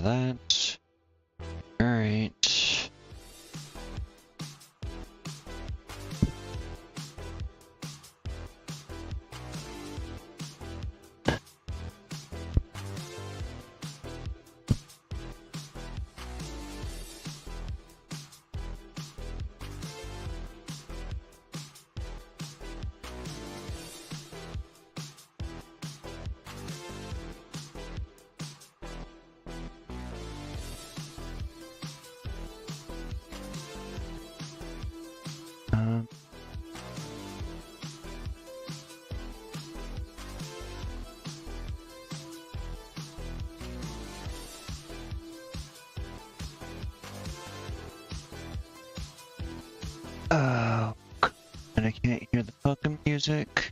that. Alright. Oh, and I can't hear the welcome music.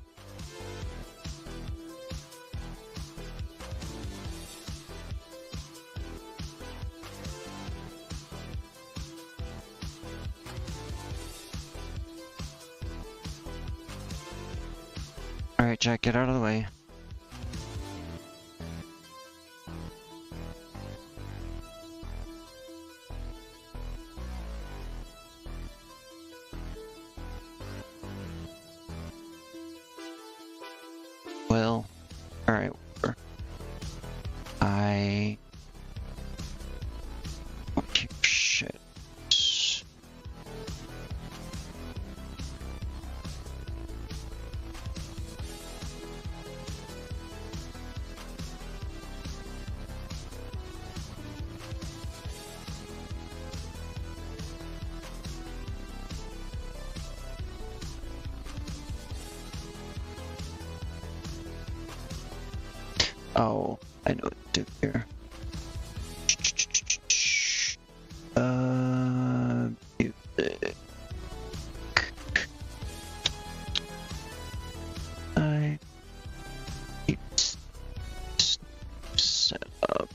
Alright, Jack, get out of the way. Well, alright. Oh, shit. Oh, I know what to do here. Music. I need set up.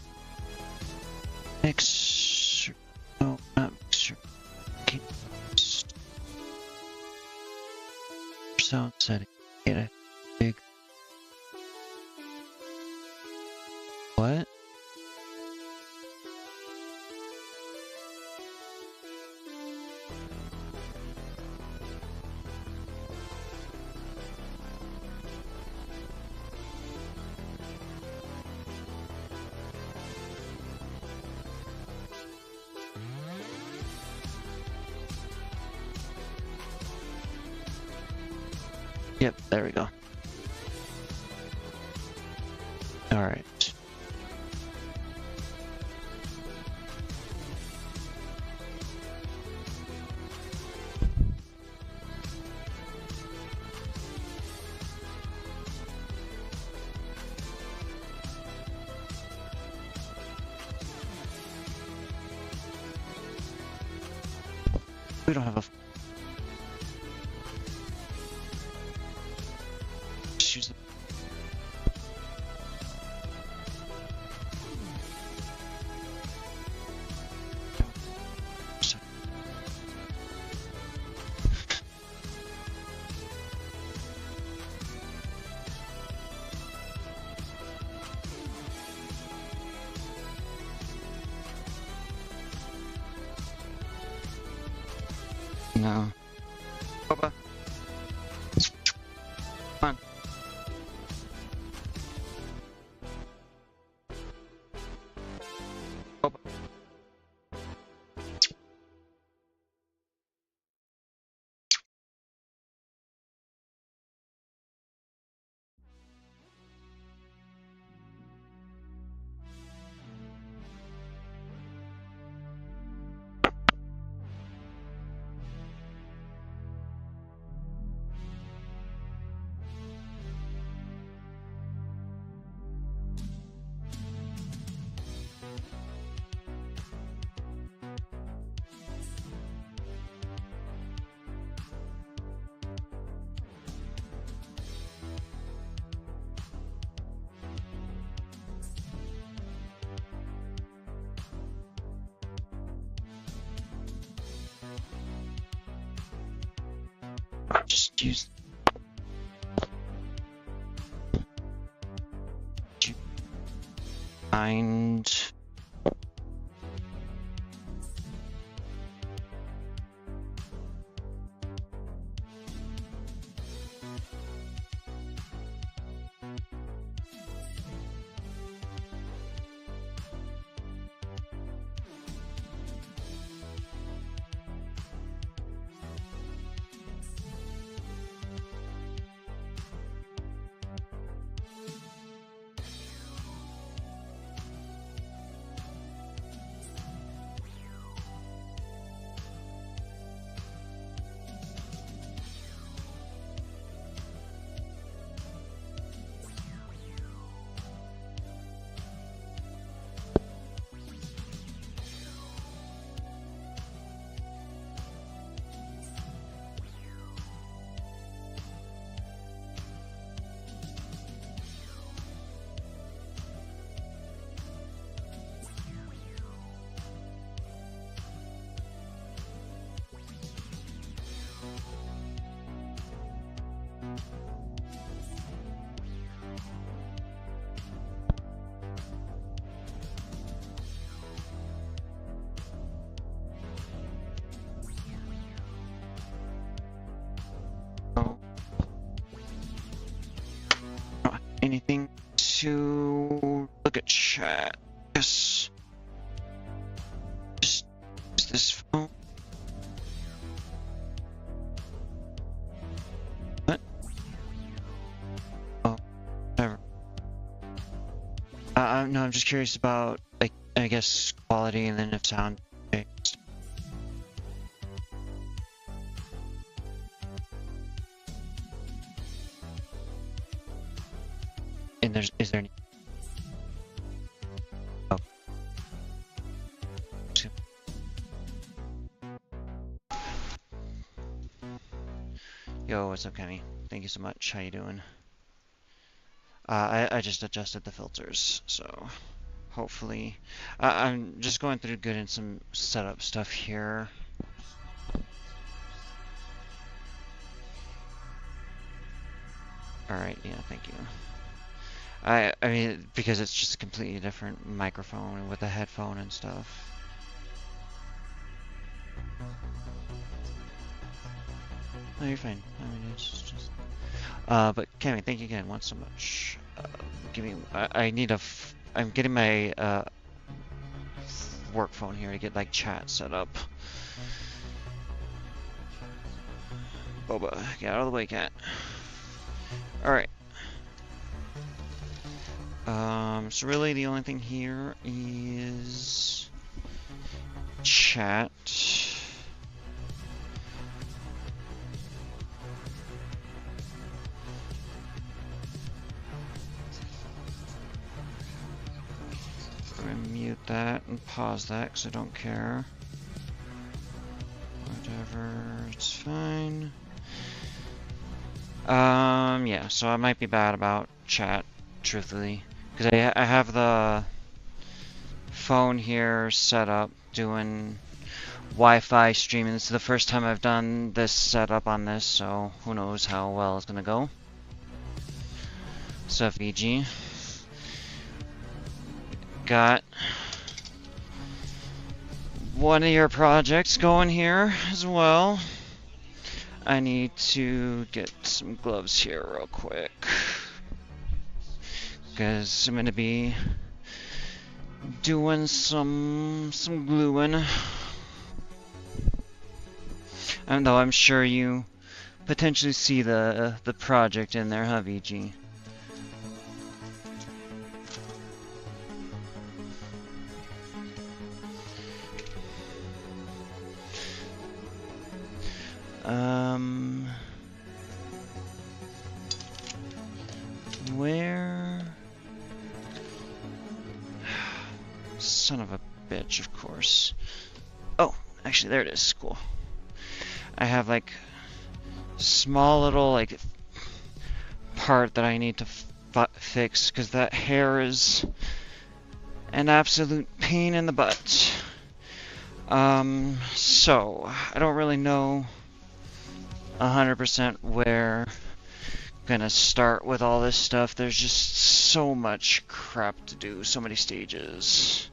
Mixer. No, not mixer. Sound setting. Get a big. What? Yep, there we go. All right. We don't have a. Just use the. No. Papa. Come on. Papa. Just use. Find anything to look at chat. Yes. Just use this phone. What? Oh, whatever. No, I'm just curious about, like, I guess quality and then if sound. And is there any? Oh. Yo, what's up, Kenny? Thank you so much. How you doing? I just adjusted the filters, so hopefully I'm just going through getting some setup stuff here. All right, yeah, thank you. I mean, because it's just a completely different microphone with a headphone and stuff. No, you're fine. I mean, it's just. But Cammy, thank you again once so much. Give me. I need a. I'm getting my work phone here to get like chat set up. Boba, get out of the way, cat. All right. So really the only thing here is chat. I'm gonna mute that and pause that because I don't care. Whatever, it's fine. Yeah, so I might be bad about chat, truthfully. Because I have the phone here set up doing Wi-Fi streaming. This is the first time I've done this setup on this, so who knows how well it's gonna go. So VG. Got one of your projects going here as well. I need to get some gloves here real quick. Because I'm gonna be doing some gluing. And though I'm sure you potentially see the project in there, huh, VG? Where? Son of a bitch, of course. Oh, actually, there it is. Cool. I have like small little like part that I need to fix because that hair is an absolute pain in the butt. So I don't really know 100% where I'm gonna start with all this stuff. There's just so much crap to do, so many stages.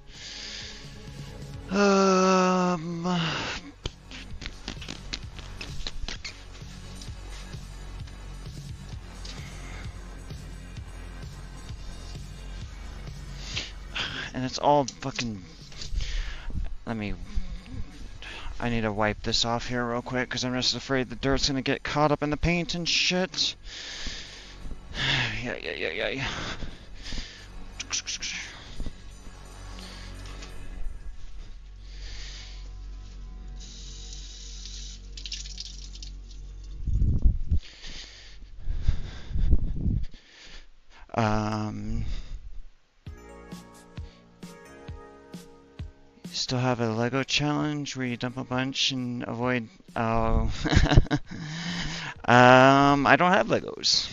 And it's all fucking. I need to wipe this off here real quick because I'm just afraid the dirt's gonna get caught up in the paint and shit. Yeah. Still have a Lego challenge where you dump a bunch and avoid. Oh. I don't have Legos.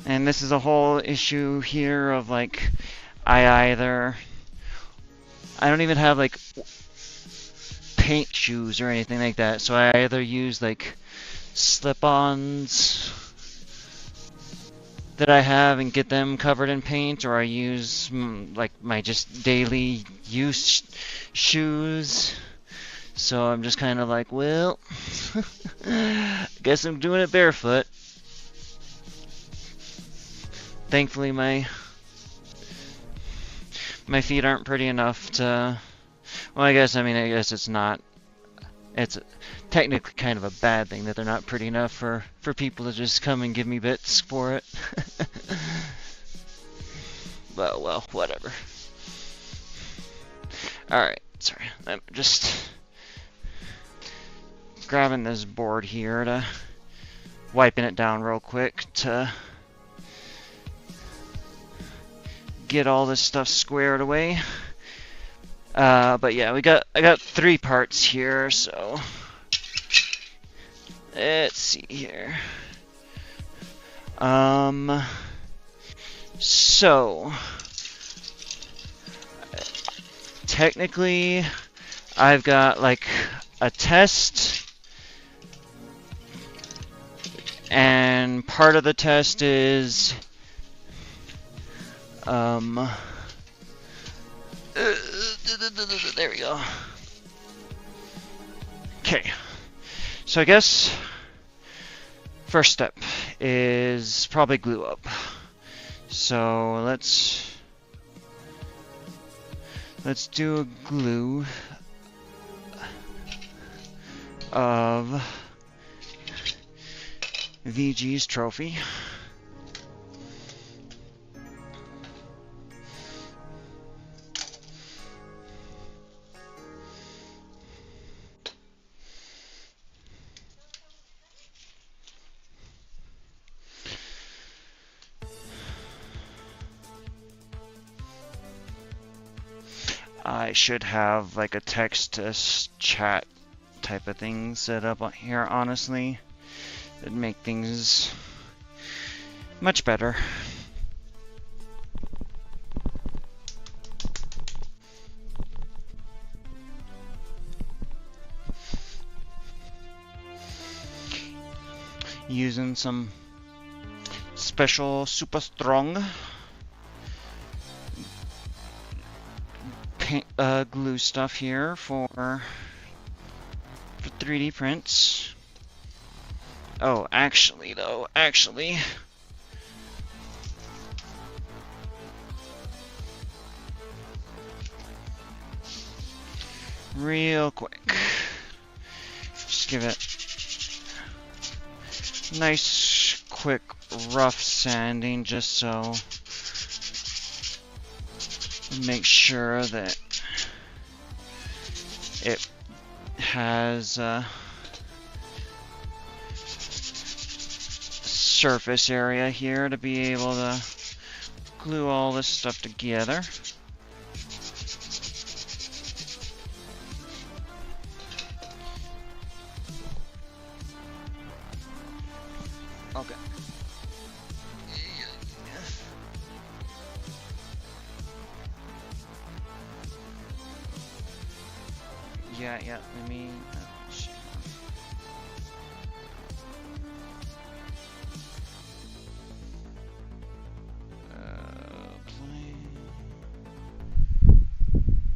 And this is a whole issue here of like, I don't even have like paint shoes or anything like that, so I either use like slip-ons that I have and get them covered in paint, or I use like my just daily use shoes. So I'm just kind of like, well, guess I'm doing it barefoot. Thankfully, my feet aren't pretty enough to. Well, I guess it's not. It's technically kind of a bad thing that they're not pretty enough for people to just come and give me bits for it. Well, whatever. Alright, sorry. I'm just grabbing this board here to wiping it down real quick to get all this stuff squared away. But yeah, I got 3 parts here, so let's see here. So technically I've got like a test, and part of the test is there we go. Okay, so I guess first step is probably glue up. So let's do a glue of VG's trophy. I should have like a text to chat type of thing set up here, honestly. It'd make things much better. Using some special super strong paint, glue stuff here for 3D prints. Oh, actually, real quick, just give it nice, quick, rough sanding, just so make sure that it has surface area here to be able to glue all this stuff together. Okay. Yeah, let me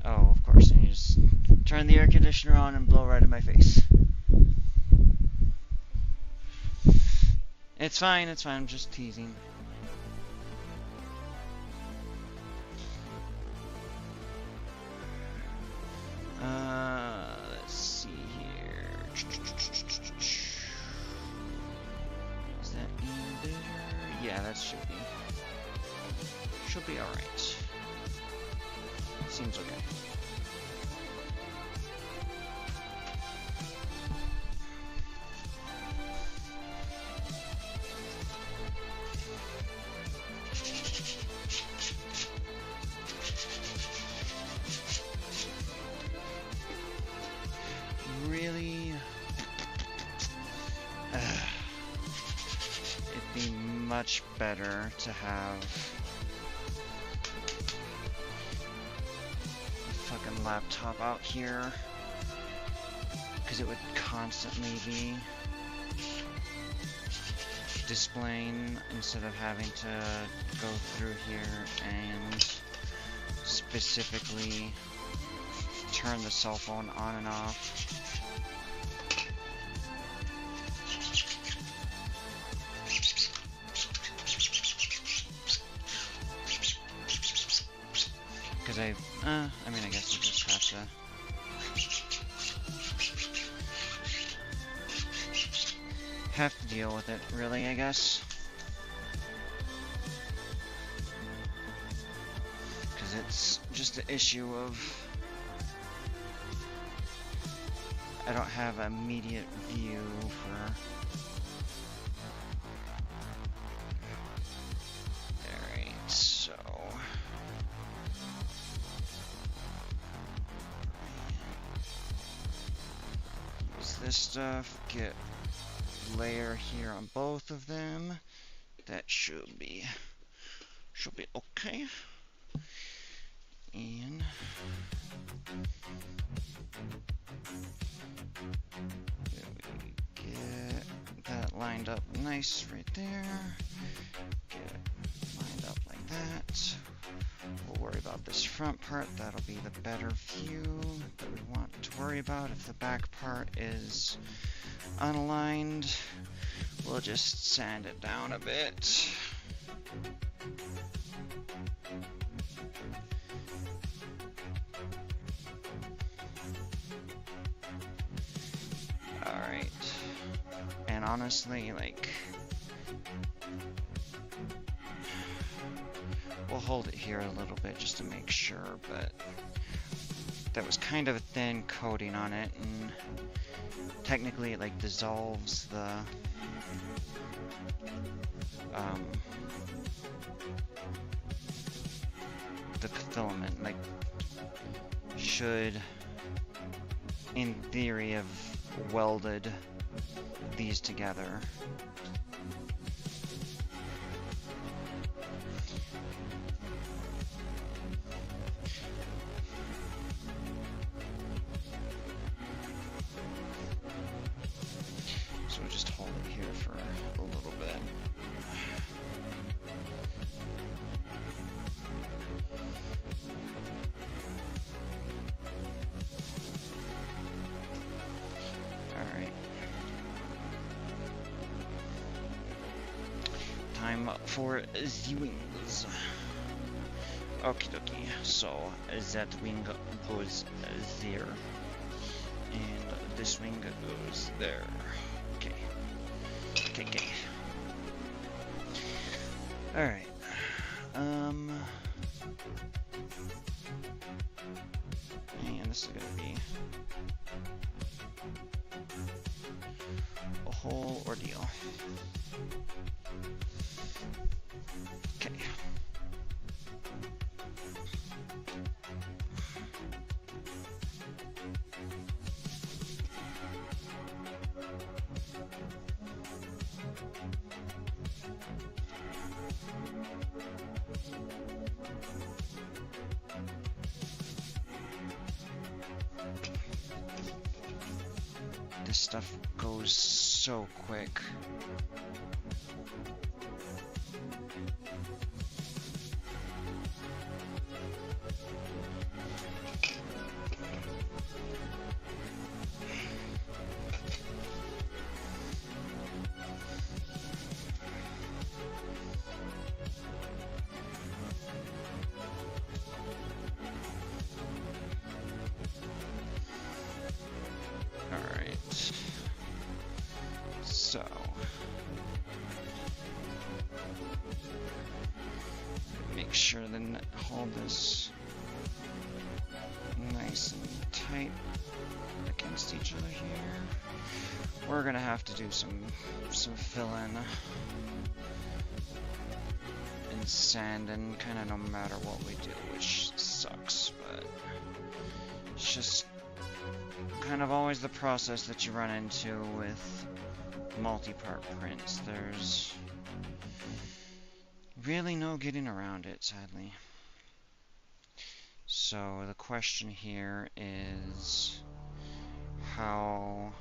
oh, of course, and you just turn the air conditioner on and blow right in my face. It's fine, I'm just teasing. Let's see here. Is that in there? Yeah, that should be alright. Seems okay. Really? It'd be much better to have a fucking laptop out here, because it would constantly be displaying instead of having to go through here and specifically turn the cell phone on and off. Because I mean, I guess you just have to deal with it, really, I guess. Because it's just an issue of I don't have immediate view for. Alright, so. Use this stuff, get layer here on both of them. That should be okay. And we get that lined up nice right there. Get it lined up like that. We'll worry about this front part. That'll be the better view that we want to worry about. If the back part is unaligned, we'll just sand it down a bit. Alright. And honestly, like, we'll hold it here a little bit just to make sure, but that was kind of a thin coating on it, and technically it like dissolves the filament, like should in theory have welded these together. So we'll just hold it here for a little bit. Alright. Time for the wings. Okie dokie. So that wing goes there. And this wing goes there. Okay. Okay. Alright. And this is gonna be a whole ordeal. Okay. This stuff goes so quick. So, make sure to hold this nice and tight against each other here. We're gonna have to do some fill-in and sanding, kind of no matter what we do, which sucks, but it's just kind of always the process that you run into with multi-part prints. There's really no getting around it, sadly. So the question here is how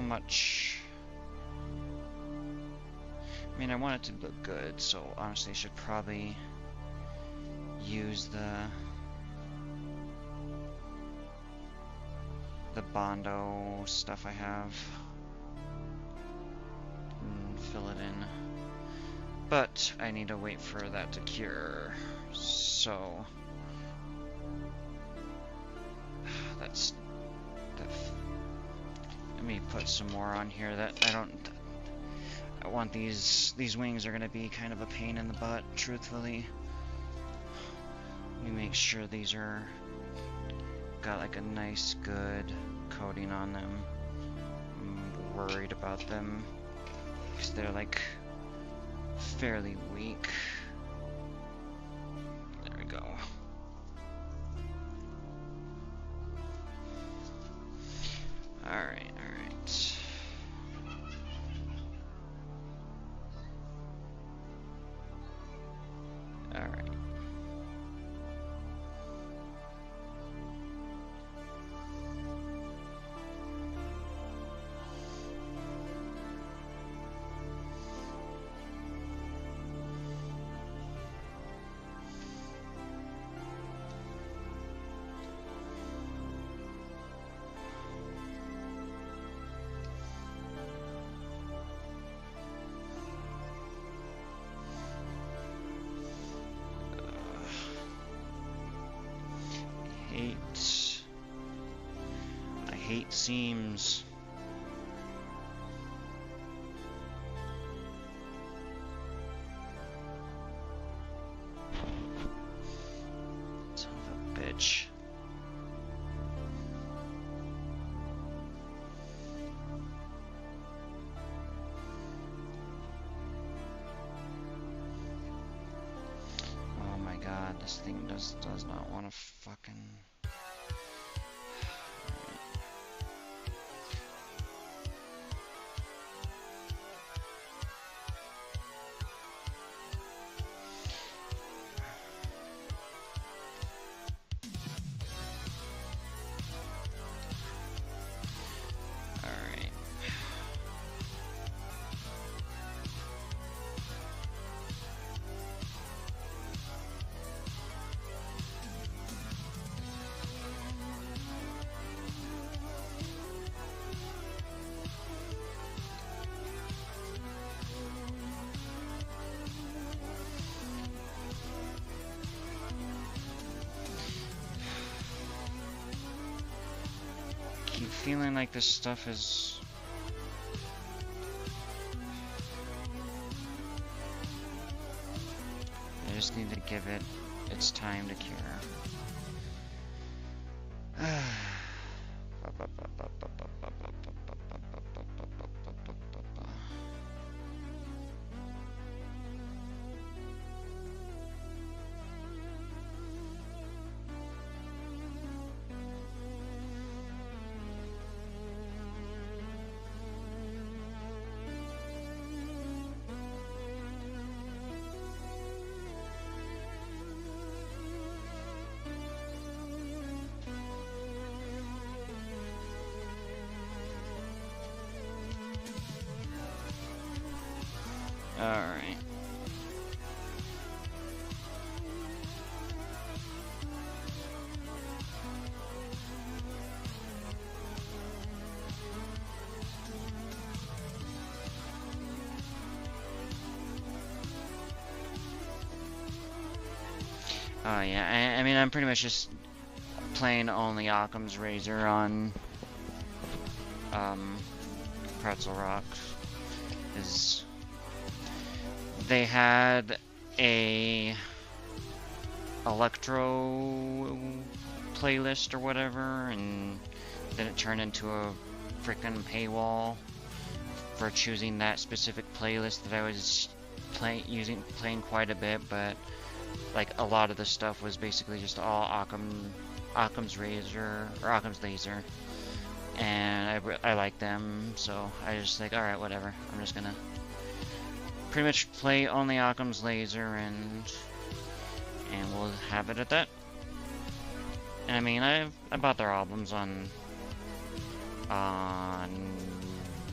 much. I mean, I want it to look good, so honestly I should probably use the the Bondo stuff I have and fill it in. But I need to wait for that to cure, so that's that. Let me put some more on here that I want these wings are gonna be kind of a pain in the butt, truthfully. Let me make sure these are got like a nice good coating on them. I'm worried about them because they're like fairly weak. There we go. Alright, alright. Alright. I hate seams. Son of a bitch. Oh my god, this thing does not want to fucking... keep feeling like this stuff is... I just need to give it its time to cure. Alright. Oh yeah, I mean I'm pretty much just playing only Occam's Razor on Pretzel Rock. Is they had a electro playlist or whatever, and then it turned into a freaking paywall for choosing that specific playlist that I was playing quite a bit, but like a lot of the stuff was basically just all Occam's Razor or Occam's Laser, and I like them, so I just like, alright, whatever, I'm just gonna pretty much play only Occam's Laser, and we'll have it at that. And I mean, I bought their albums on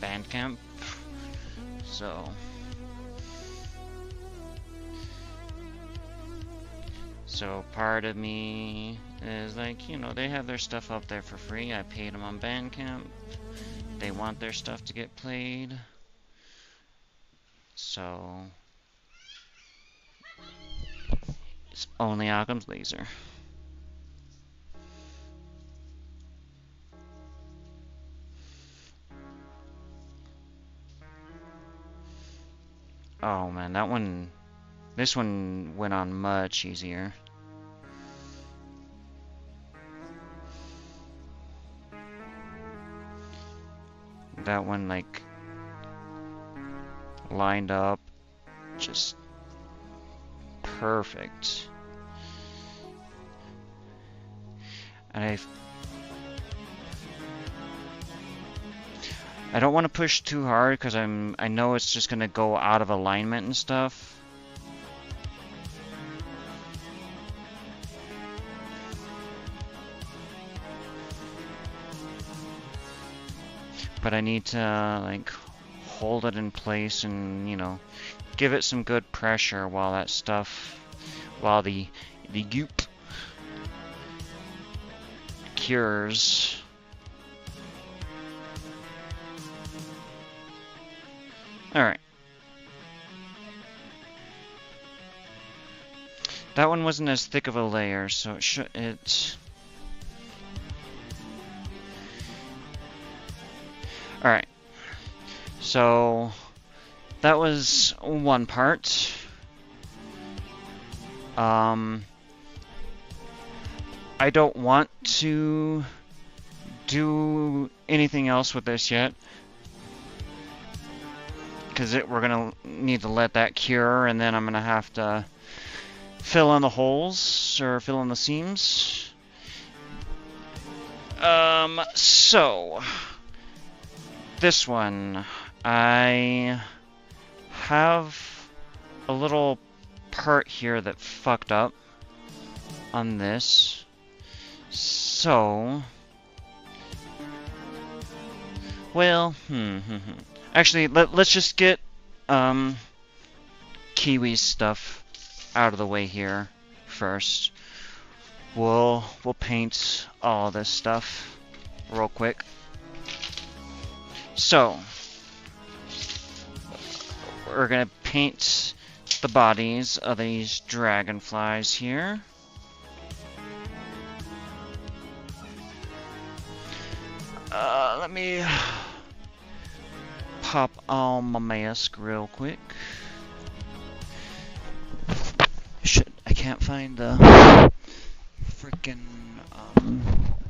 Bandcamp, so part of me is like, you know, they have their stuff up there for free. I paid them on Bandcamp. They want their stuff to get played. So it's only Occam's Laser. Oh man, this one went on much easier. That one, like, lined up just perfect. And I don't want to push too hard because I know it's just gonna go out of alignment and stuff. But I need to like hold it in place and, you know, give it some good pressure while that stuff, while the goop cures. Alright. That one wasn't as thick of a layer, so it Alright. So that was one part. I don't want to do anything else with this yet, because we're gonna need to let that cure, and then I'm gonna have to fill in the holes or fill in the seams. So this one, I have a little part here that fucked up on this. So, well, actually, let's just get Kiwi's stuff out of the way here first. We'll paint all this stuff real quick. So, we're gonna paint the bodies of these dragonflies here. Let me pop on my mask real quick. Shit, I can't find the freaking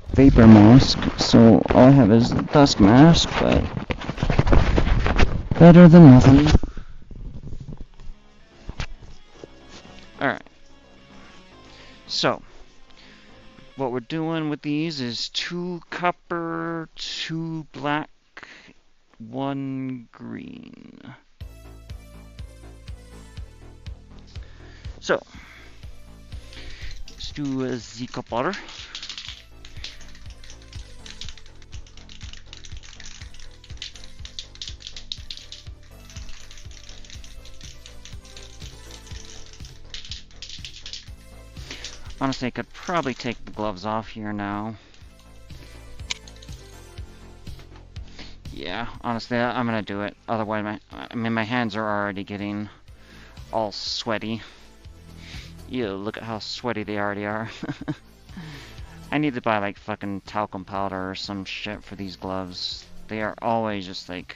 vapor mask, so all I have is the dust mask, but better than nothing. Alright. So, what we're doing with these is 2 copper, 2 black, 1 green. So, let's do the copper. Honestly, I could probably take the gloves off here now. Yeah, honestly, I'm gonna do it. Otherwise, my hands are already getting all sweaty. Ew, look at how sweaty they already are. I need to buy like fucking talcum powder or some shit for these gloves. They are always just like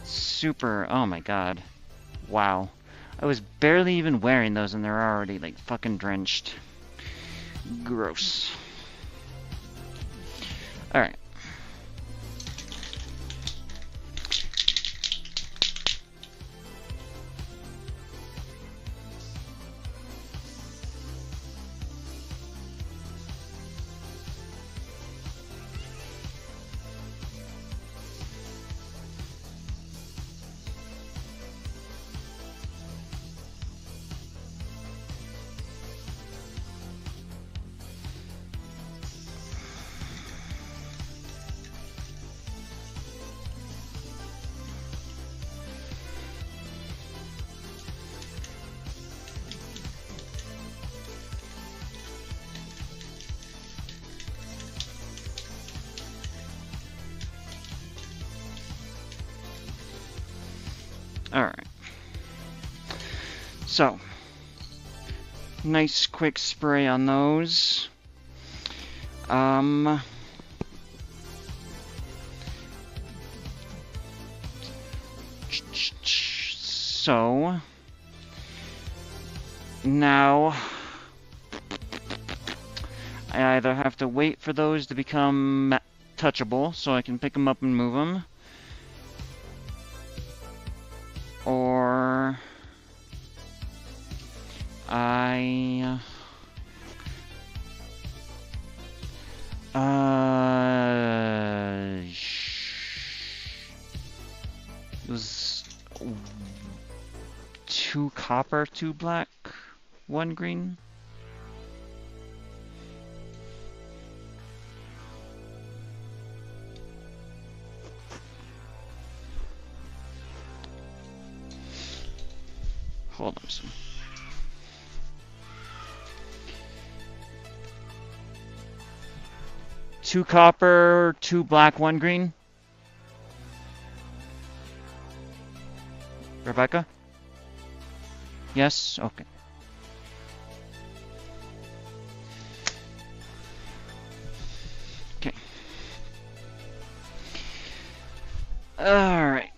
super, oh my god. Wow. I was barely even wearing those and they're already like fucking drenched. Gross. Alright. So, nice quick spray on those. So, now I either have to wait for those to become touchable so I can pick them up and move them, or I it was 2 copper, 2 black, 1 green. Hold on some. Two copper, 2 black, 1 green. Rebecca? Yes? Okay. Okay. Alright.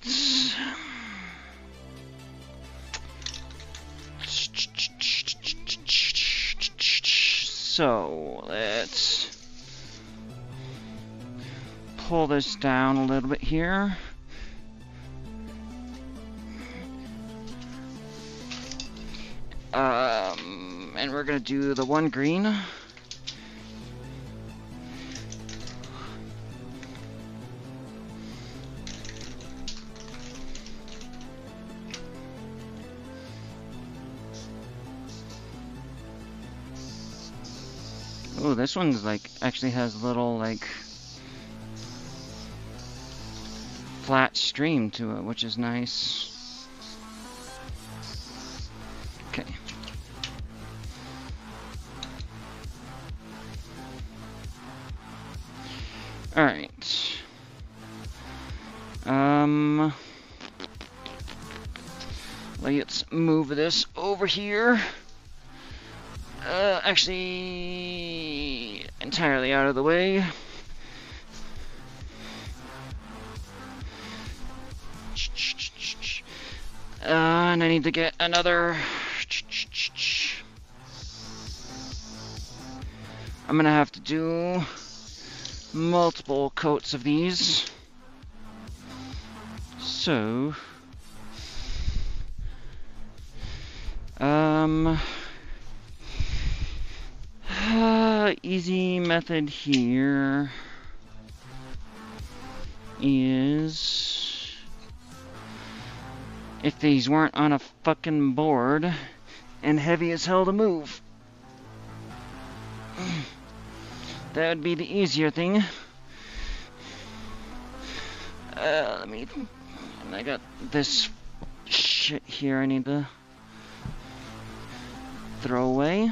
So, let's pull this down a little bit here. And we're gonna do the 1 green. Oh, this one's like actually has a little like flat stream to it, which is nice. Okay. All right. Let's move this over here. Actually, entirely out of the way. And I need to get another. I'm gonna have to do multiple coats of these. So, easy method here is if these weren't on a fucking board and heavy as hell to move, that would be the easier thing. I got this shit here I need to throw away.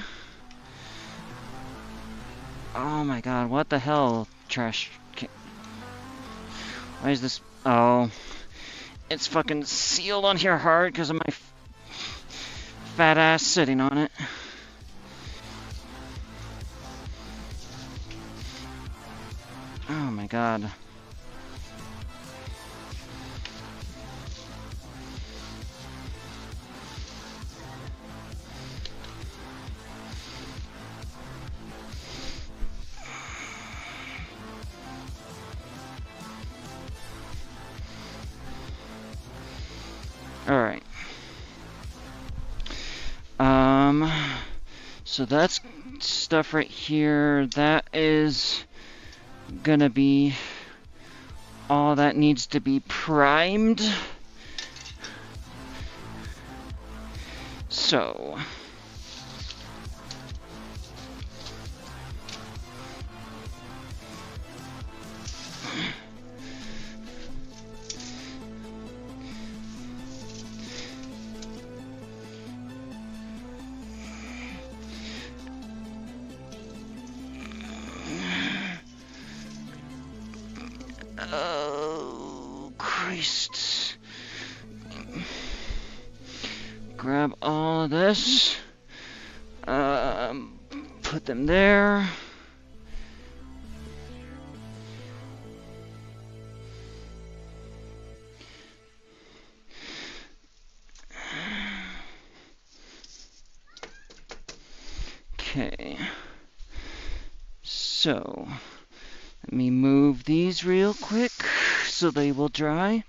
Oh my god, what the hell, trash can. Why is this? Oh, it's fucking sealed on here hard because of my fat ass sitting on it. Oh my god. Alright. So that's stuff right here. That is gonna be all that needs to be primed. So oh Christ. grab all of this, put them there. Okay, so let me move these real quick so they will dry.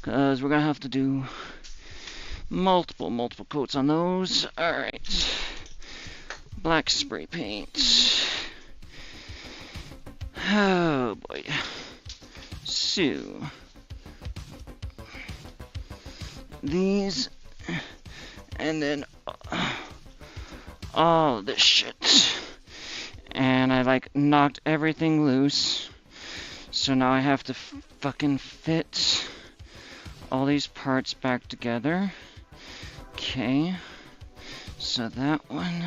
Because we're going to have to do multiple coats on those. Alright. Black spray paint. Oh boy. So, these, and then all this shit. And I like knocked everything loose. So now I have to fucking fit all these parts back together. Okay, so that one.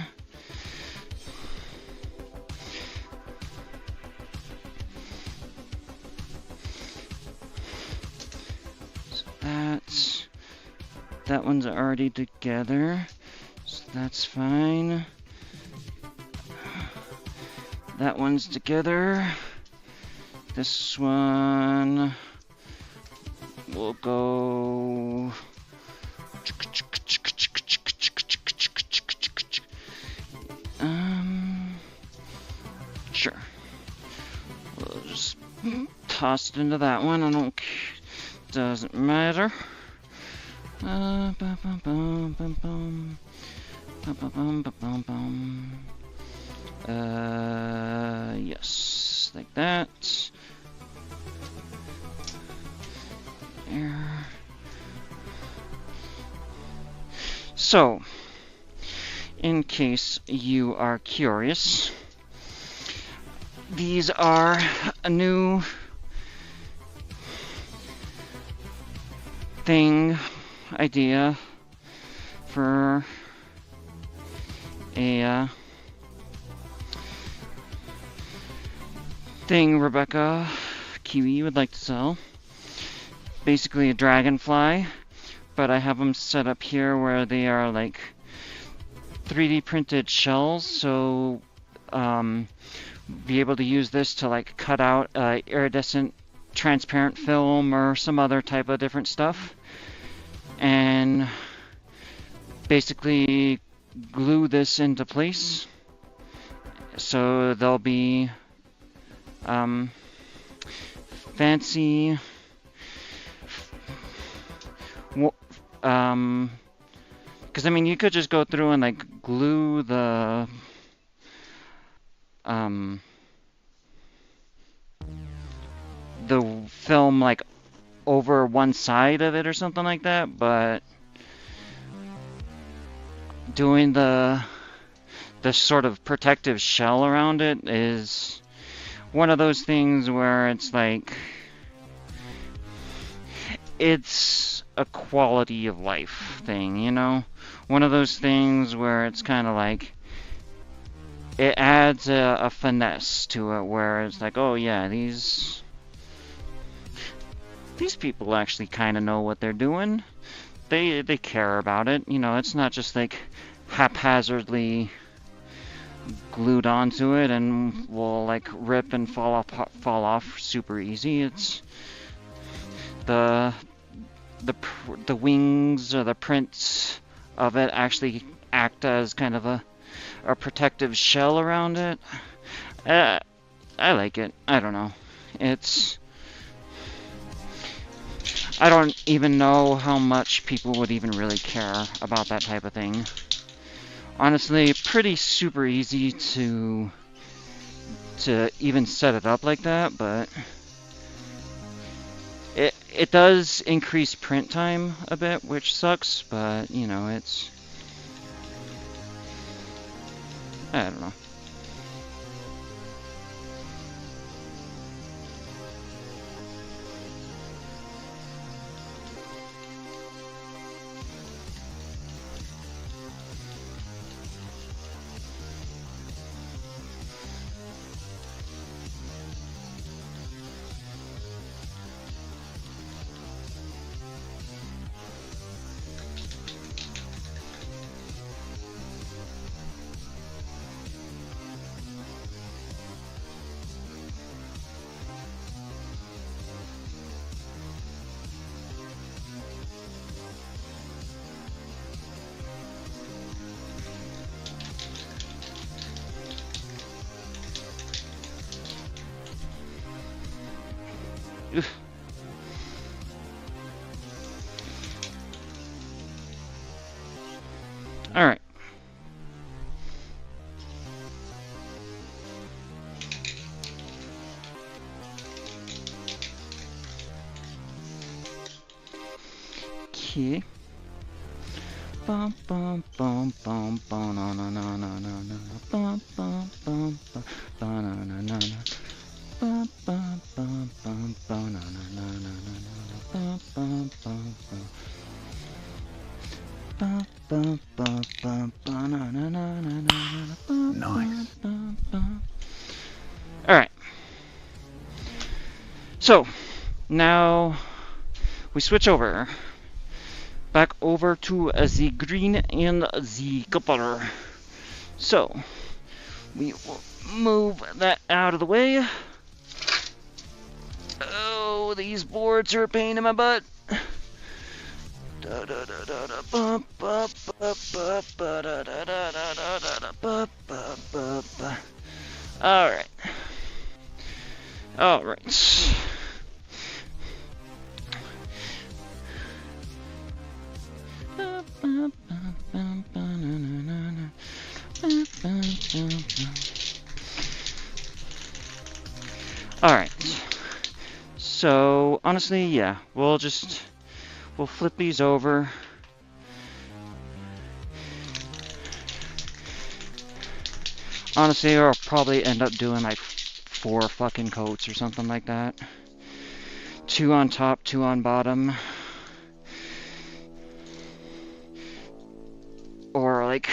So that one's already together, so that's fine. That one's together. This one will go. Sure. We'll just toss it into that one. I don't. Doesn't matter. Yes, like that. There. So, in case you are curious, these are a new idea for a thing Rebecca Kiwi would like to sell. Basically a dragonfly, but I have them set up here where they are like 3D printed shells, so be able to use this to like cut out iridescent transparent film or some other type of different stuff, and basically glue this into place so they'll be fancy because I mean you could just go through and like glue the film like over one side of it or something like that, but doing the sort of protective shell around it is one of those things where it's like it's a quality of life thing, you know? One of those things where it's kind of like it adds a finesse to it where it's like, oh yeah, these people actually kind of know what they're doing. They care about it, you know. It's not just like haphazardly glued onto it and will like rip and fall off super easy. It's the wings or the prints of it actually act as kind of a protective shell around it. I like it. I don't know. I don't even know how much people would even really care about that type of thing. Honestly, pretty super easy to even set it up like that, but it does increase print time a bit, which sucks, but you know, I don't know. Ugh. All right. Okay. Bum bum bum bum bum na na na na na na bum bum bum bum na na na na bum bum bum bum bum na na na na na bum bum bum bum bum bum bum bum bum na na na na na bum bum bum bum. All right. So now we switch over. Back over to the green and the copper. So, we will move that out of the way. Oh, these boards are a pain in my butt. Alright. Alright. Alright. So, honestly, yeah, we'll flip these over. Honestly, I'll probably end up doing like 4 fucking coats or something like that. 2 on top, 2 on bottom. Or like,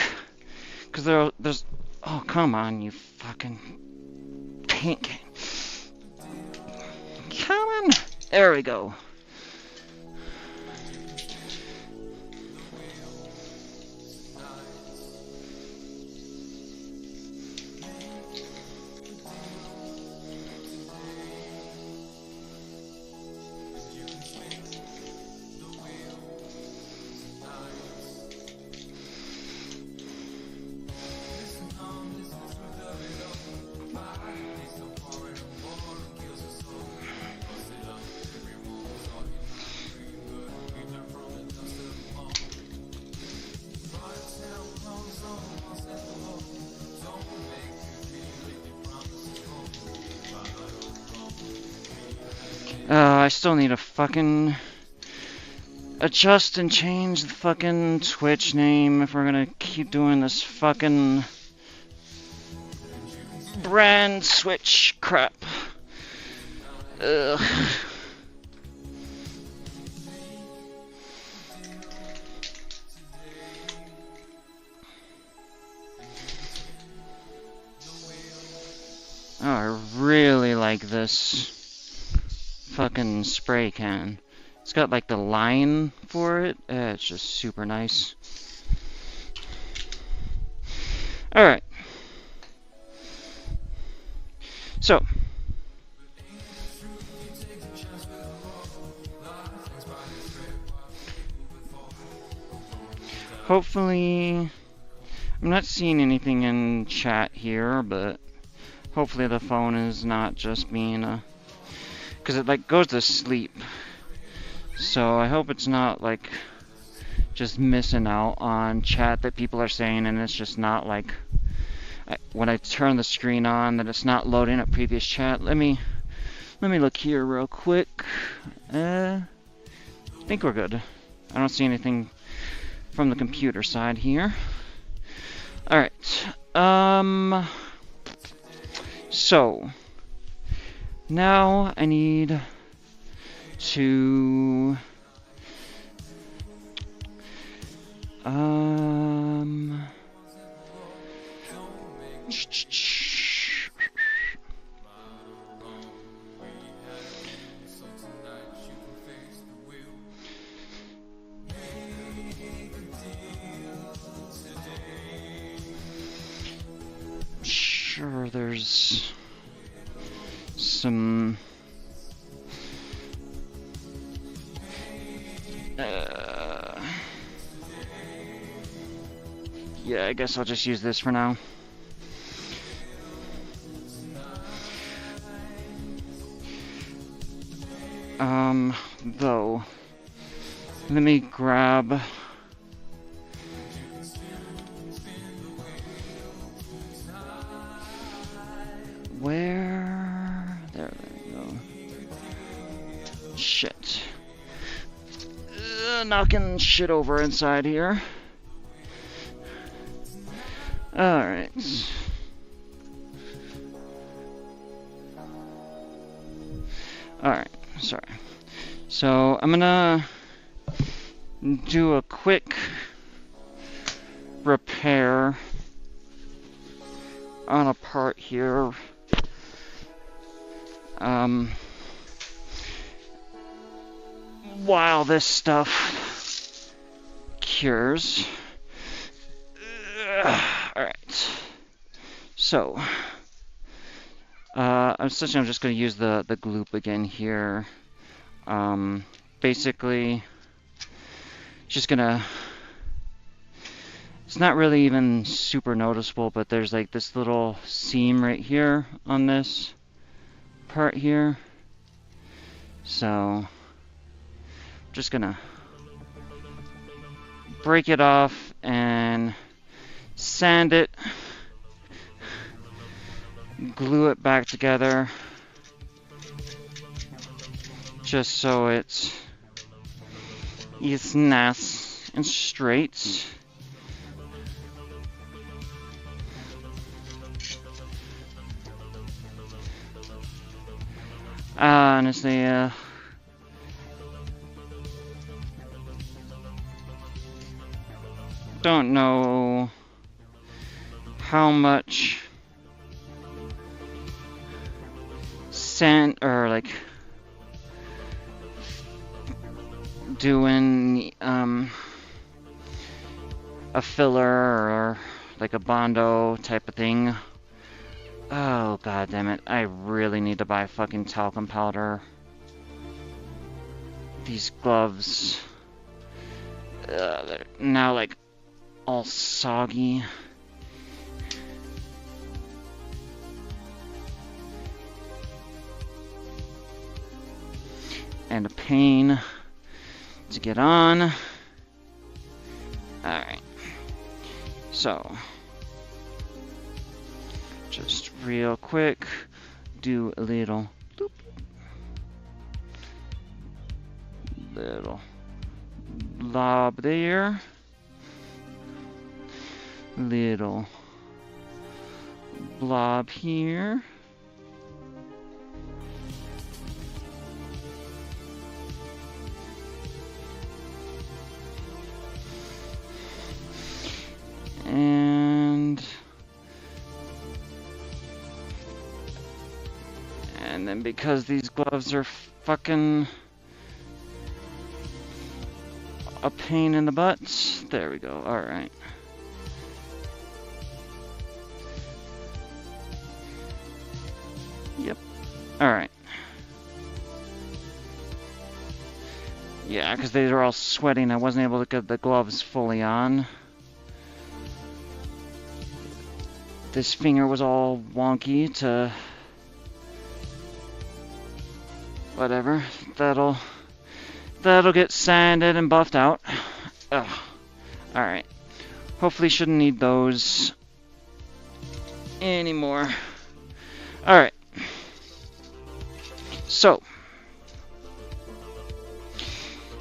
cause there's, oh come on, you fucking pink. Come on, there we go. I still need to fucking adjust and change the fucking Twitch name if we're gonna keep doing this fucking brand switch crap. Ugh. Oh, I really like this fucking spray can. It's got like the line for it. It's just super nice. Alright. So. Hopefully, I'm not seeing anything in chat here, but hopefully the phone is not just being a, because it like goes to sleep. So I hope it's not like just missing out on chat that people are saying, and it's just not like when I turn the screen on that it's not loading up previous chat. Let me look here real quick. I think we're good. I don't see anything from the computer side here. Alright. So now I need to sure there's some yeah, I guess I'll just use this for now. Though, let me grab... Where? There we go. Shit. Knocking shit over inside here. Alright. Alright, sorry. So, I'm gonna do a quick repair on a part here. While this stuff cures. Alright. So, I'm just going to use the gloop again here. Basically, just gonna... It's not really even super noticeable, but there's like this little seam right here on this part here. So, just gonna break it off and sand it, glue it back together, just so it's nice and straight. Honestly, don't know how much sand or like doing a filler or like a Bondo type of thing. Oh, god damn it. I really need to buy fucking talcum powder. These gloves. They're now like all soggy. And a pain to get on. Alright. So, just real quick, do a little bloop. Little blob there. Little blob here. And then because these gloves are fucking a pain in the butt, there we go, alright. Yep, alright. Yeah, because they were all sweating, I wasn't able to get the gloves fully on. This finger was all wonky to... Whatever, that'll get sanded and buffed out. Ugh. Alright. Hopefully shouldn't need those anymore. Alright. So,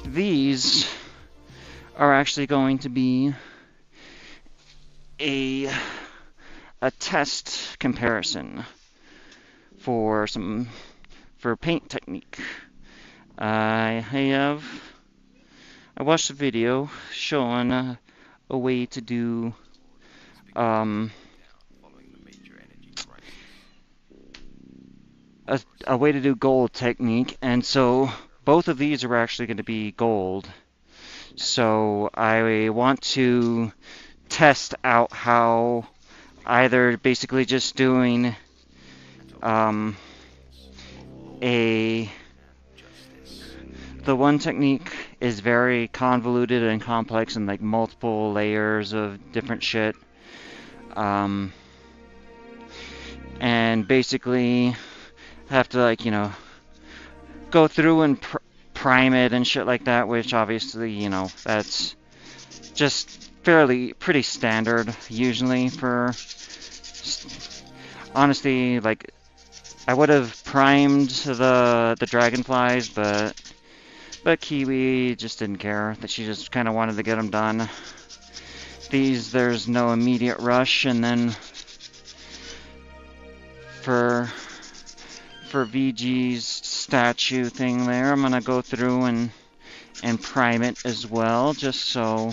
these are actually going to be a test comparison for paint technique. I watched a video showing a way to do a way to do gold technique, and so both of these are actually going to be gold. So I want to test out how either basically just doing the one technique is very convoluted and complex and like multiple layers of different shit, and basically have to, like, you know, go through and prime it and shit like that, which obviously, you know, that's just pretty standard usually for, honestly, like, I would have primed the dragonflies, but Kiwi just didn't care, that she just kind of wanted to get them done. These, there's no immediate rush, and then for VG's statue thing there, I'm gonna go through and prime it as well, just so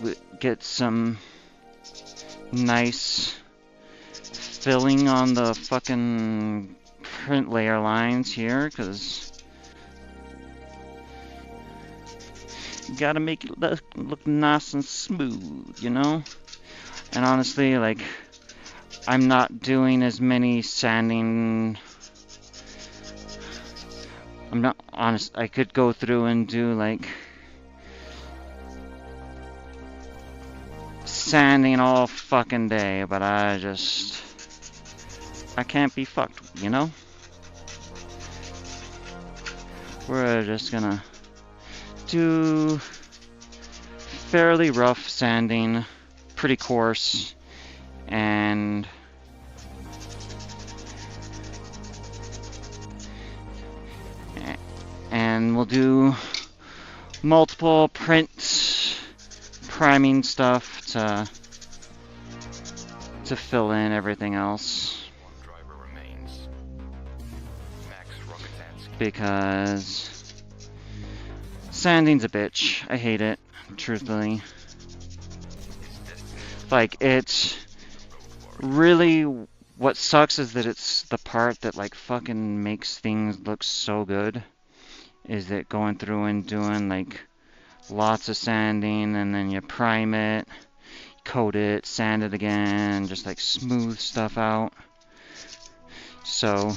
we get some nice filling on the fucking print layer lines here, because you gotta make it look nice and smooth, you know? And honestly, like, I'm not doing as many sanding. I'm not honest. I could go through and do like sanding all fucking day, but I can't be fucked, you know? We're just gonna do fairly rough sanding, pretty coarse, and we'll do multiple print priming stuff to fill in everything else, because sanding's a bitch. I hate it, truthfully. Like, it's really, what sucks is that it's the part that like fucking makes things look so good, is it going through and doing like lots of sanding, and then you prime it, coat it, sand it again, just like smooth stuff out. So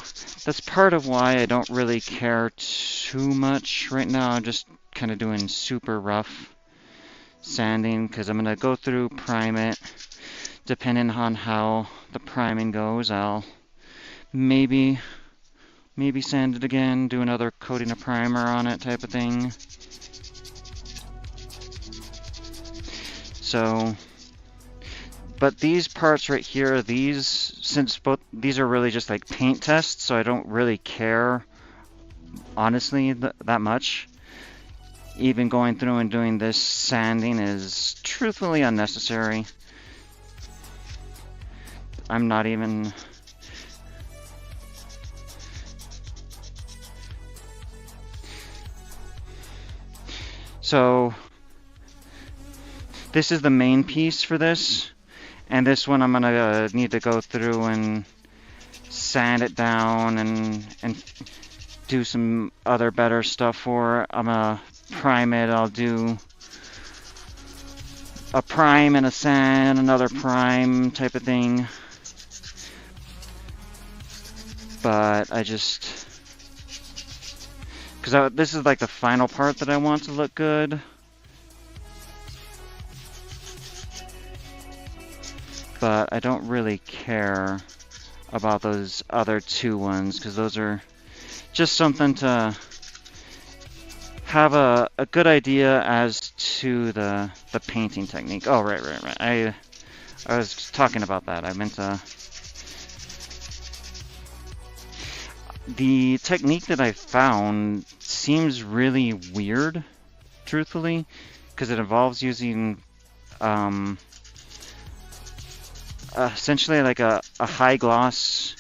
that's part of why I don't really care too much right now. I'm just kind of doing super rough sanding, because I'm gonna go through, prime it. Depending on how the priming goes, I'll maybe sand it again, do another coating of primer on it type of thing. So, but these parts right here, since both these are really just like paint tests, so I don't really care, honestly, that much. Even going through and doing this sanding is truthfully unnecessary. I'm not even... So, this is the main piece for this, and this one I'm gonna need to go through and sand it down and do some other better stuff for it. I'm gonna prime it. I'll do a prime and a sand, another prime type of thing. But I just, because this is like the final part that I want to look good. But I don't really care about those other two ones, because those are just something to have a good idea as to the painting technique. Oh, right. I was talking about that. I meant to... The technique that I found seems really weird, truthfully, because it involves using essentially like a high gloss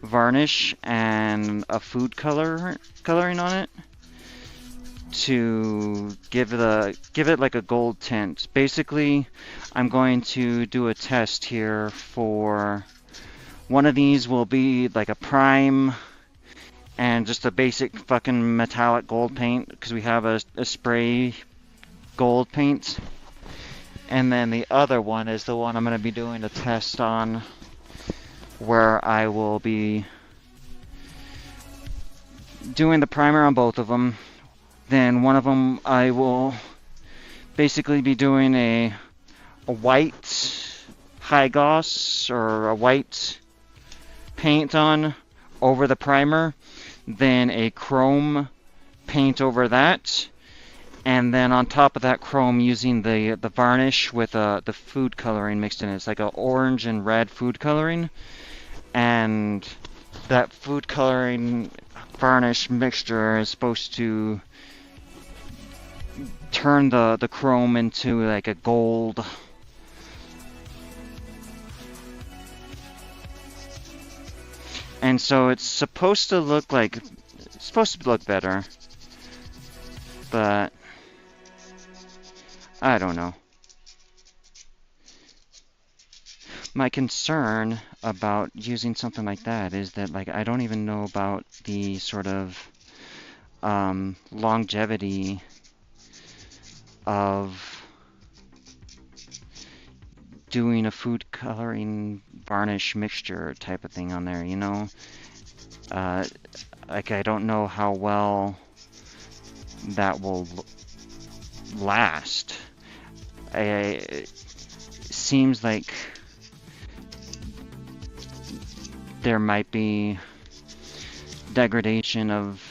varnish and a food coloring on it to give it like a gold tint. Basically, I'm going to do a test here for one of these. Will be like a prime and just a basic fucking metallic gold paint, because we have a spray gold paint. And then the other one is the one I'm going to be doing a test on, where I will be doing the primer on both of them. Then one of them I will basically be doing a white high gloss, or a white paint on over the primer, then a chrome paint over that, and then on top of that chrome using the varnish with the food coloring mixed in. It's like an orange and red food coloring, and that food coloring varnish mixture is supposed to turn the chrome into like a gold. And so it's supposed to look better, but I don't know. My concern about using something like that is that, like, I don't even know about the sort of longevity of doing a food coloring varnish mixture type of thing on there, you know? Like, I don't know how well that will last. It seems like there might be degradation of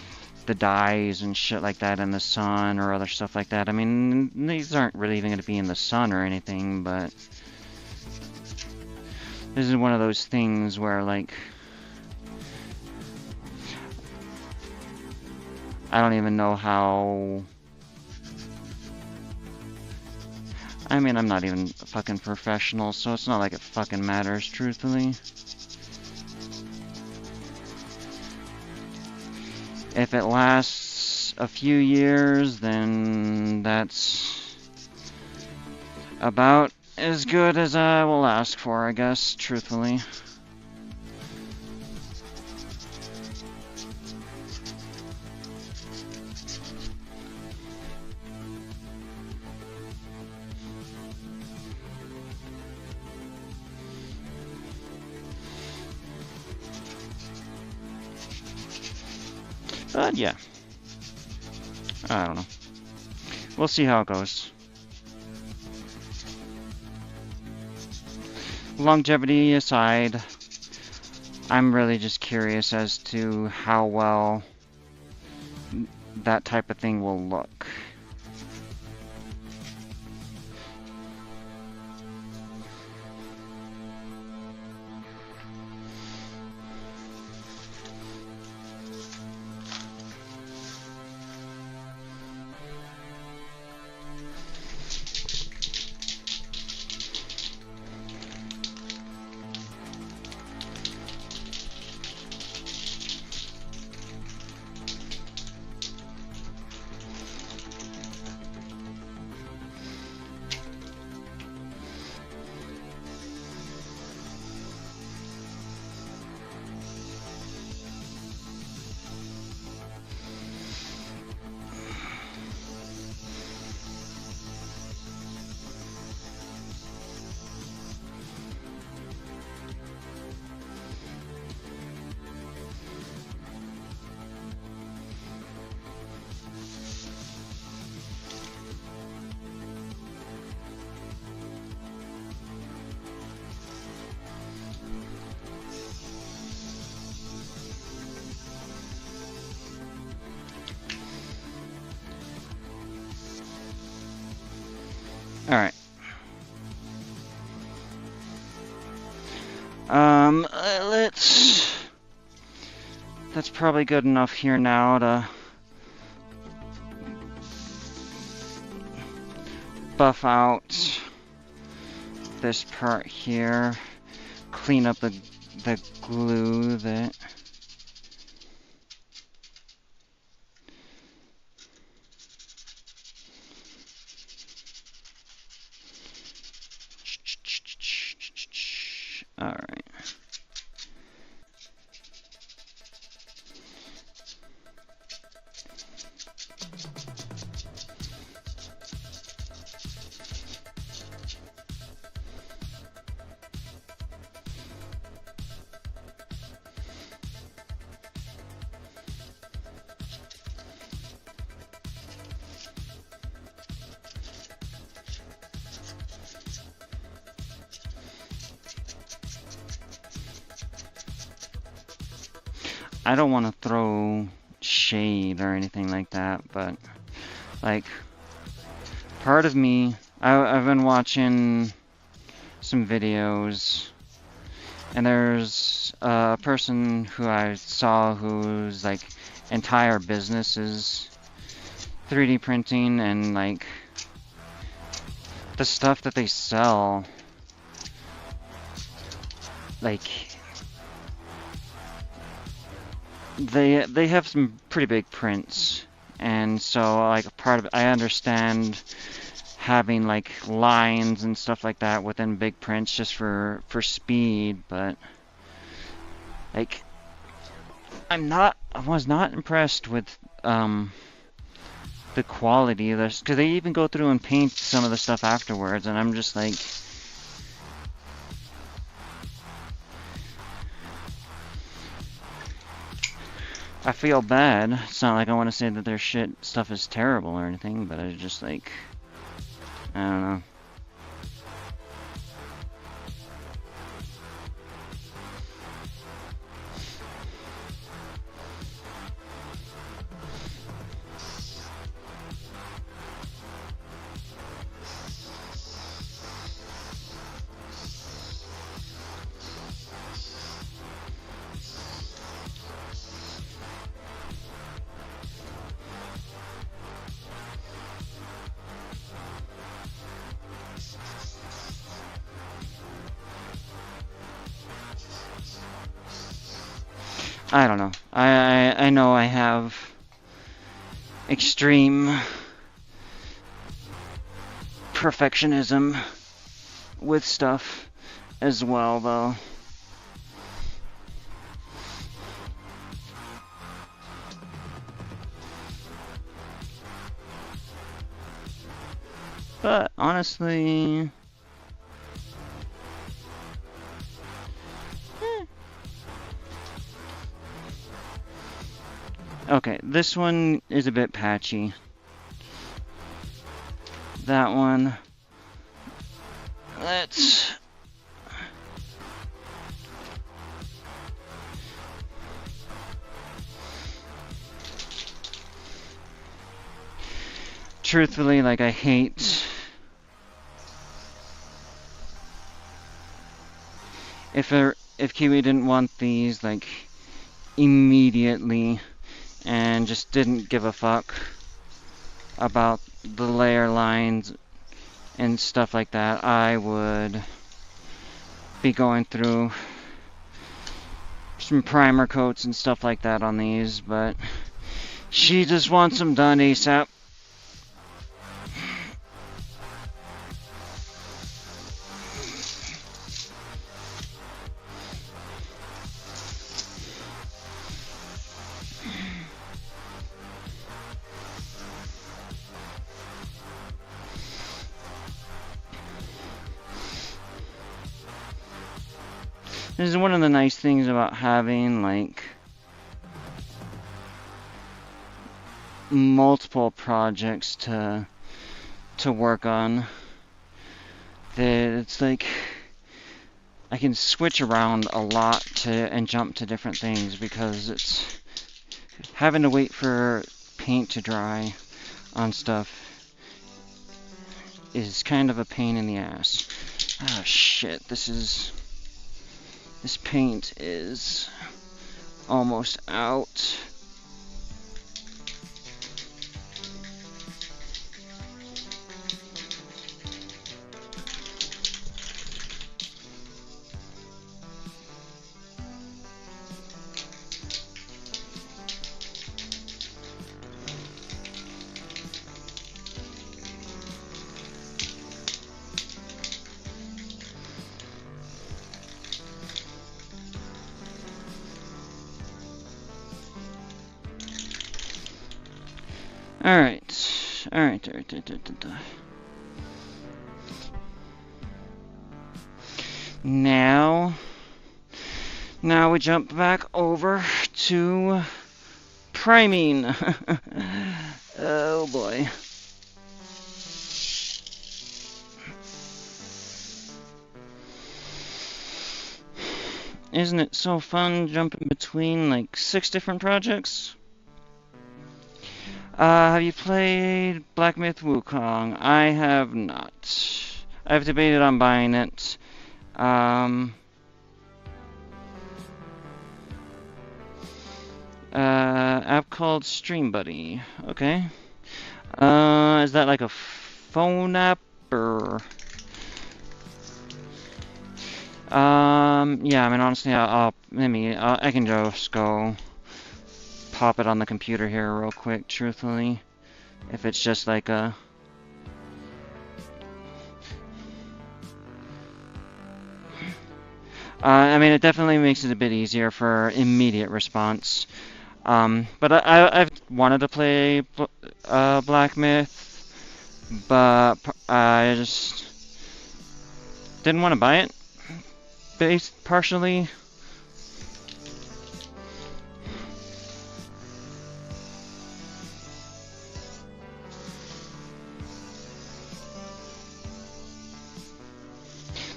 the dyes and shit like that in the sun or other stuff like that. I mean, these aren't really even going to be in the sun or anything, but this is one of those things where, like, I don't even know how... I mean, I'm not even a fucking professional, so it's not like it fucking matters, truthfully. If it lasts a few years, then that's about as good as I will ask for, I guess, truthfully. But yeah, I don't know. We'll see how it goes. Longevity aside, I'm really just curious as to how well that type of thing will look. Alright. That's probably good enough here now to buff out this part here, clean up the glue that... Alright. I don't want to throw shade or anything like that, but like part of me, I've been watching some videos, and there's a person who I saw whose like entire business is 3D printing, and like the stuff that they sell, like they have some pretty big prints, and so like part of it, I understand having like lines and stuff like that within big prints just for speed, but like I was not impressed with the quality of this, because they even go through and paint some of the stuff afterwards, and I'm just like, I feel bad. It's not like I want to say that their stuff is terrible or anything, but I just like, I don't know. I don't know. I know I have extreme perfectionism with stuff as well, though. But honestly, okay, this one is a bit patchy. That one, let's... Truthfully, like, I hate... If Kiwi didn't want these, like, immediately, and just didn't give a fuck about the layer lines and stuff like that, I would be going through some primer coats and stuff like that on these, but she just wants them done ASAP. This is one of the nice things about having, like, multiple projects to work on. That it's like I can switch around a lot and jump to different things, because it's having to wait for paint to dry on stuff is kind of a pain in the ass. Oh shit, this paint is almost out. All right. Now we jump back over to priming. Oh boy. Isn't it so fun jumping between like 6 different projects? Have you played Black Myth Wukong? I have not. I've debated on buying it. App called Stream Buddy. Okay. Is that like a phone app or? Yeah. I mean, honestly, I can just go pop it on the computer here real quick. Truthfully, if it's just like a. I mean, it definitely makes it a bit easier for immediate response. But I've wanted to play Black Myth, but I just didn't want to buy it, based partially.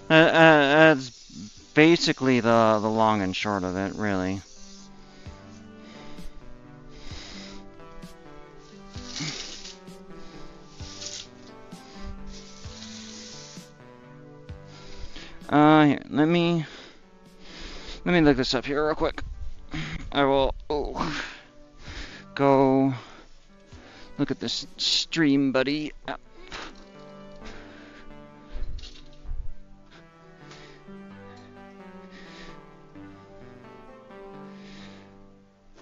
That's basically the long and short of it, really. Here, let me look this up here real quick. I will go look at this Stream Buddy app.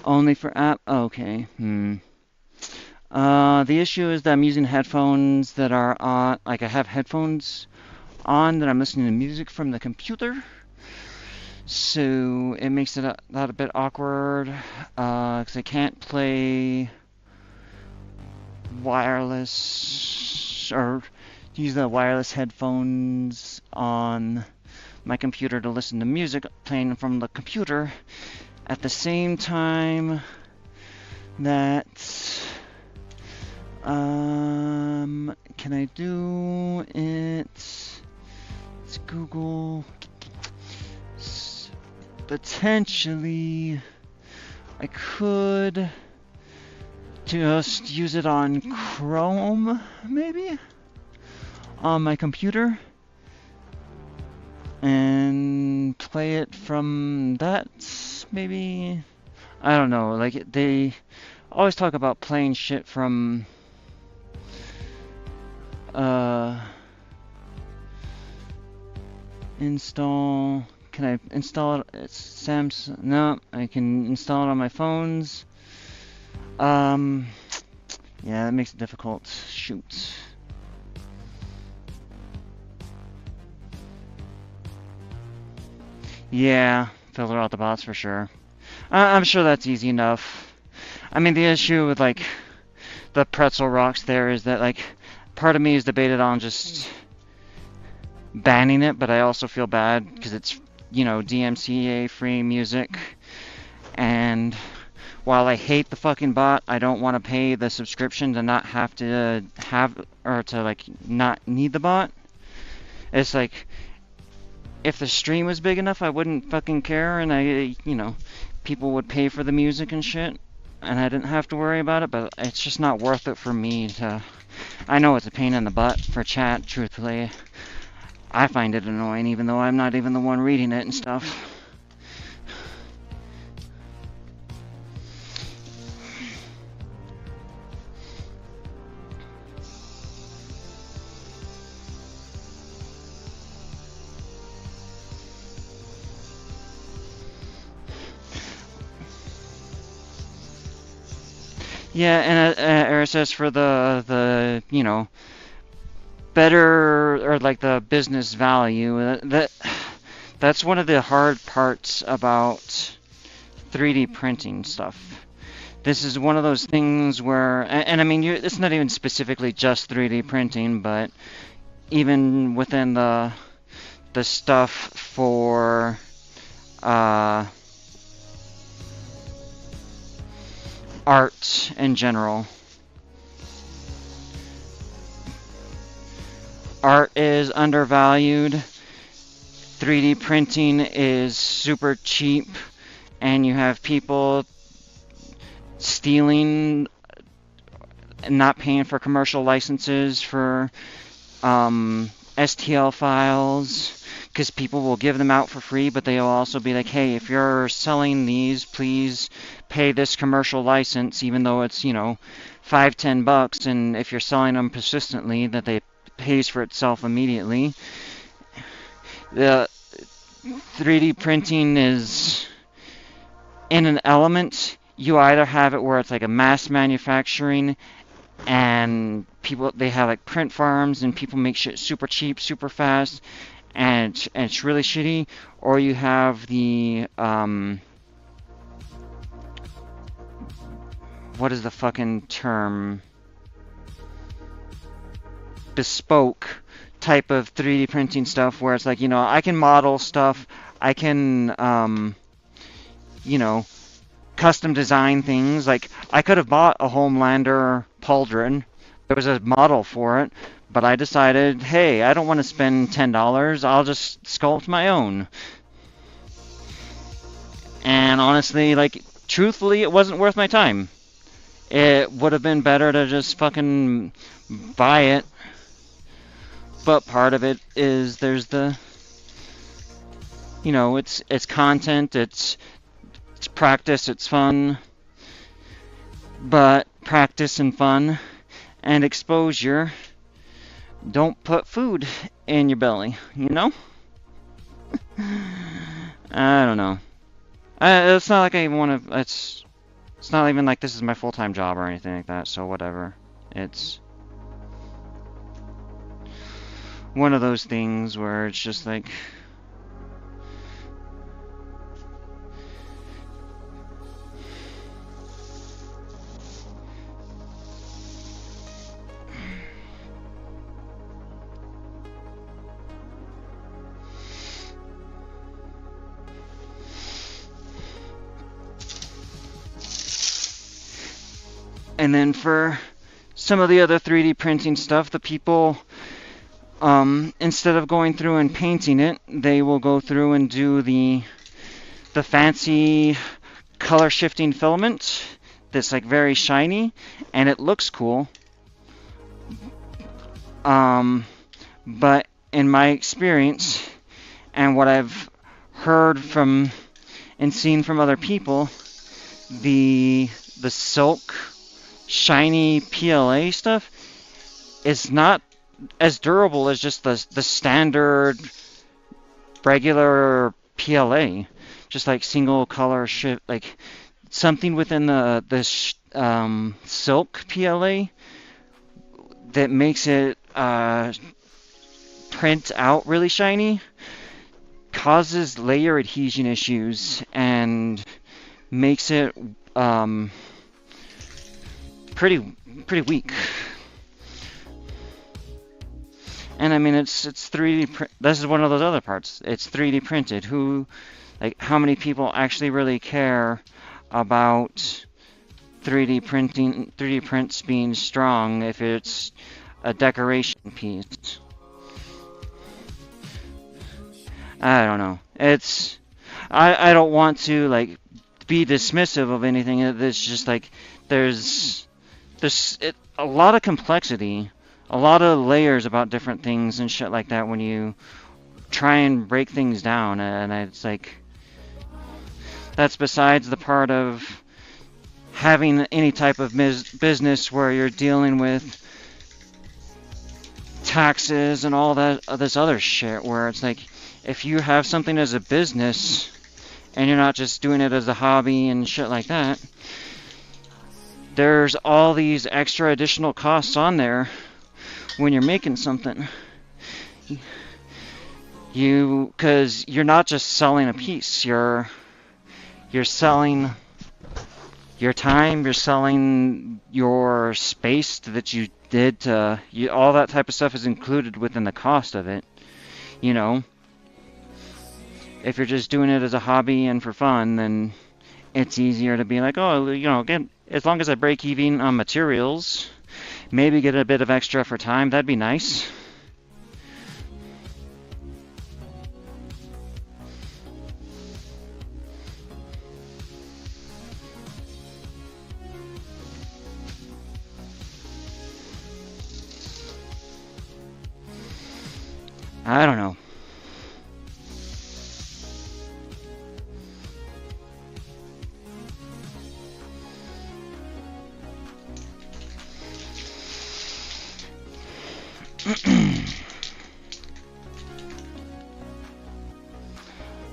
Only for app? Okay. The issue is that I'm using headphones that are on, like I have headphones on that I'm listening to music from the computer. So it makes it that a bit awkward, because I can't play wireless or use the wireless headphones on my computer to listen to music playing from the computer at the same time that can I do it? It's Google. Potentially I could just use it on Chrome, maybe, on my computer, and play it from that, maybe. I don't know, like, they always talk about playing shit from, install. Can I install it? It's Samsung. No, I can install it on my phones. Yeah, that makes it difficult. Shoot. Yeah, filter out the bots for sure. I'm sure that's easy enough. I mean, the issue with like the pretzel rocks there is that like part of me is debated on just banning it, but I also feel bad because it's, you know, DMCA free music, and while I hate the fucking bot, I don't want to pay the subscription to not have to have, or to like not need the bot. It's like, if the stream was big enough, I wouldn't fucking care, and you know, people would pay for the music and shit, and I didn't have to worry about it, but it's just not worth it for me to. I know it's a pain in the butt for chat, truthfully. I find it annoying, even though I'm not even the one reading it and stuff. Yeah, and RSS for the you know, better, or like the business value. That's one of the hard parts about 3D printing stuff. This is one of those things where, and I mean, it's not even specifically just 3D printing, but even within the stuff for art in general. Art is undervalued. 3D printing is super cheap, and you have people stealing and not paying for commercial licenses for STL files, because people will give them out for free, but they'll also be like, hey, if you're selling these, please pay this commercial license, even though it's, you know, $5-10, and if you're selling them persistently, that they pays for itself immediately. The 3D printing is in an element. You either have it where it's like a mass manufacturing, and people, they have like print farms and people make shit super cheap, super fast, and it's really shitty. Or you have the what is the fucking term? Bespoke type of 3D printing stuff, where it's like, you know, I can model stuff, I can you know, custom design things. Like, I could have bought a Homelander pauldron. There was a model for it, but I decided, hey, I don't want to spend $10. I'll just sculpt my own. And honestly, like, truthfully, it wasn't worth my time. It would have been better to just fucking buy it. But part of it is there's the, you know, it's content, it's practice, it's fun. But practice and fun and exposure don't put food in your belly, you know? I don't know. It's not like I even want to, it's not even like this is my full-time job or anything like that, so whatever. It's one of those things where it's just like, and then for some of the other 3D printing stuff, the people, instead of going through and painting it, they will go through and do the fancy color shifting filament that's like very shiny, and it looks cool. But in my experience, and what I've heard from and seen from other people, the silk shiny PLA stuff is not as durable as just the standard regular PLA, just like single color shift, like something within the silk PLA that makes it print out really shiny, causes layer adhesion issues and makes it pretty weak. And I mean, it's 3D print. This is one of those other parts. It's 3D printed. How many people actually really care about 3D prints being strong if it's a decoration piece? I don't know. I don't want to like be dismissive of anything. It's just like there's a lot of complexity, a lot of layers about different things and shit like that when you try and break things down. And it's like, that's besides the part of having any type of business where you're dealing with taxes and all that, this other shit, where it's like, if you have something as a business and you're not just doing it as a hobby and shit like that, there's all these extra additional costs on there when you're making something. Because you're not just selling a piece, you're selling your time, you're selling your space that you did to, all that type of stuff is included within the cost of it, you know. If you're just doing it as a hobby and for fun, then it's easier to be like, oh, you know, again, as long as I break even on materials, maybe get a bit of extra for time, that'd be nice. I don't know.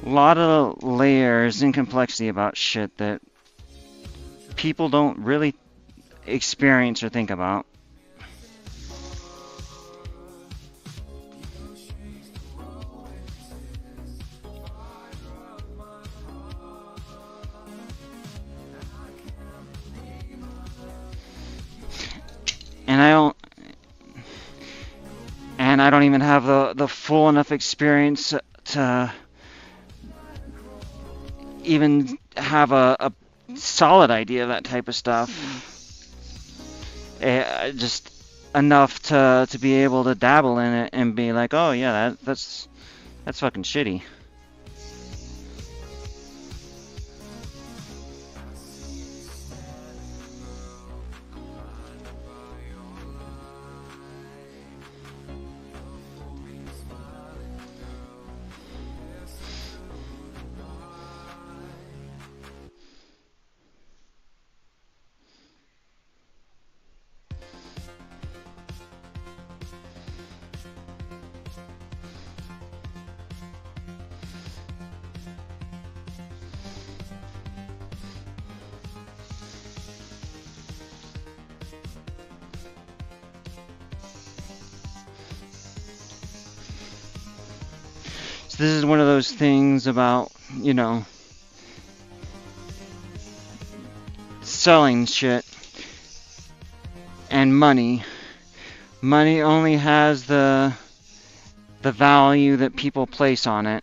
A lot of layers and complexity about shit that people don't really experience or think about. And I don't even have the full enough experience to even have a solid idea of that type of stuff. Just enough to be able to dabble in it and be like, oh yeah, that's fucking shitty. This is one of those things about, you know, selling shit and money. Money only has the value that people place on it.